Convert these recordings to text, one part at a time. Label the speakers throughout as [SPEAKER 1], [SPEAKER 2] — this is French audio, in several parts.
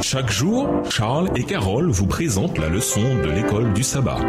[SPEAKER 1] Chaque jour, Charles et Carole vous présentent la leçon de l'école du sabbat.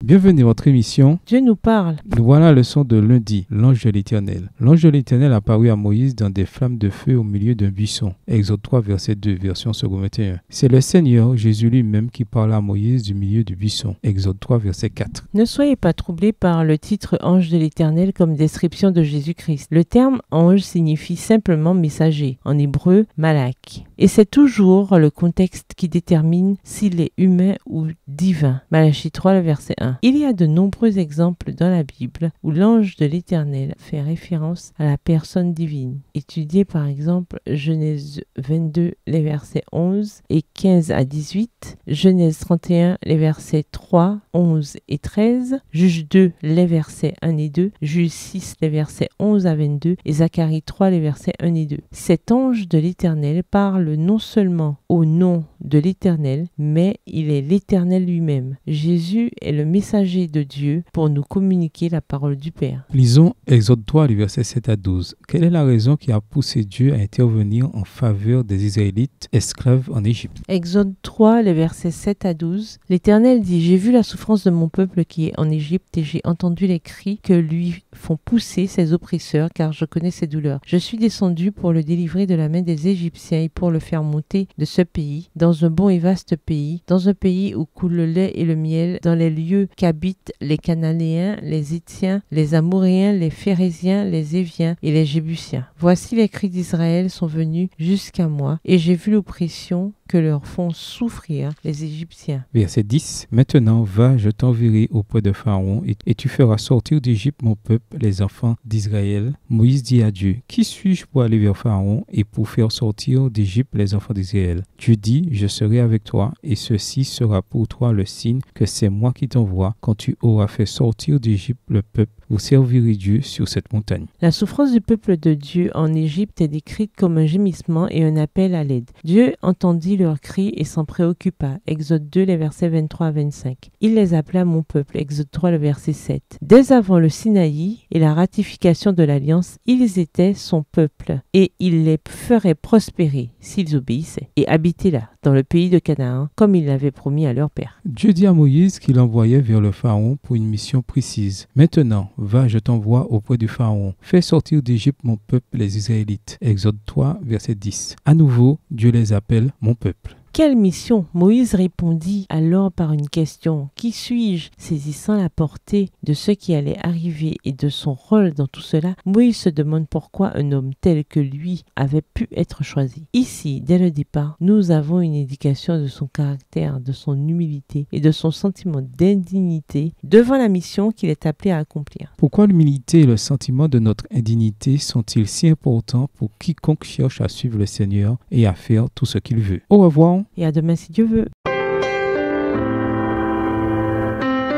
[SPEAKER 2] Bienvenue à votre émission.
[SPEAKER 3] Dieu nous parle.
[SPEAKER 2] Nous voilà la leçon de lundi, l'ange de l'Éternel. L'ange de l'Éternel apparut à Moïse dans des flammes de feu au milieu d'un buisson. Exode 3, verset 2, version second 21. C'est le Seigneur Jésus lui-même qui parla à Moïse du milieu du buisson. Exode 3, verset 4.
[SPEAKER 3] Ne soyez pas troublés par le titre ange de l'Éternel comme description de Jésus-Christ. Le terme ange signifie simplement messager, en hébreu malak. Et c'est toujours le contexte qui détermine s'il est humain ou divin. Malachie 3, le verset 1. Il y a de nombreux exemples dans la Bible où l'ange de l'Éternel fait référence à la personne divine. Étudiez par exemple Genèse 22, les versets 11 et 15 à 18, Genèse 31, les versets 3, 11 et 13, Juge 2, les versets 1 et 2, Juge 6, les versets 11 à 22 et Zacharie 3, les versets 1 et 2. Cet ange de l'Éternel parle non seulement au nom de l'Éternel, mais il est l'Éternel lui-même. Jésus est le messager de Dieu pour nous communiquer la parole du Père.
[SPEAKER 2] Lisons Exode 3, les versets 7 à 12. Quelle est la raison qui a poussé Dieu à intervenir en faveur des Israélites esclaves en Égypte?
[SPEAKER 3] Exode 3, les versets 7 à 12. L'Éternel dit: J'ai vu la souffrance de mon peuple qui est en Égypte et j'ai entendu les cris que lui font pousser ses oppresseurs, car je connais ses douleurs. Je suis descendu pour le délivrer de la main des Égyptiens et pour le faire monter de ce pays, dans un bon et vaste pays, dans un pays où coule le lait et le miel, dans les lieux qu'habitent les Cananéens, les Héthiens, les Amoréens, les Phérésiens, les Éviens et les Jébusiens. Voici les cris d'Israël sont venus jusqu'à moi, et j'ai vu l'oppression que leur font souffrir les Égyptiens.
[SPEAKER 2] Verset 10. Maintenant, va, je t'enverrai auprès de Pharaon, et tu feras sortir d'Égypte mon peuple, les enfants d'Israël. Moïse dit à Dieu: Qui suis-je pour aller vers Pharaon et pour faire sortir d'Égypte les enfants d'Israël? Dieu dit: Je serai avec toi, et ceci sera pour toi le signe que c'est moi qui t'envoie. Quand tu auras fait sortir d'Égypte le peuple, vous servirez Dieu sur cette montagne.
[SPEAKER 3] La souffrance du peuple de Dieu en Égypte est décrite comme un gémissement et un appel à l'aide. Dieu entendit leurs cris et s'en préoccupa. Exode 2, les versets 23 à 25. Il les appela mon peuple. Exode 3, le verset 7. Dès avant le Sinaï et la ratification de l'alliance, ils étaient son peuple et il les ferait prospérer s'ils obéissaient et habiter là, dans le pays de Canaan, comme il l'avait promis à leur père.
[SPEAKER 2] Dieu dit à Moïse qu'il envoyait vers le Pharaon pour une mission précise. Maintenant, va, je t'envoie auprès du Pharaon. Fais sortir d'Égypte mon peuple, les Israélites. Exode 3, verset 10. À nouveau, Dieu les appelle mon peuple.
[SPEAKER 3] Quelle mission? Moïse répondit alors par une question. Qui suis-je? Saisissant la portée de ce qui allait arriver et de son rôle dans tout cela, Moïse se demande pourquoi un homme tel que lui avait pu être choisi. Ici, dès le départ, nous avons une indication de son caractère, de son humilité et de son sentiment d'indignité devant la mission qu'il est appelé à accomplir.
[SPEAKER 2] Pourquoi l'humilité et le sentiment de notre indignité sont-ils si importants pour quiconque cherche à suivre le Seigneur et à faire tout ce qu'il veut? Au revoir.
[SPEAKER 3] Et à demain si Dieu veut.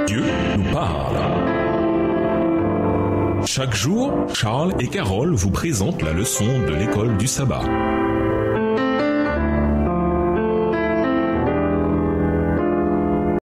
[SPEAKER 1] Dieu nous parle. Chaque jour, Charles et Carole vous présentent la leçon de l'école du sabbat.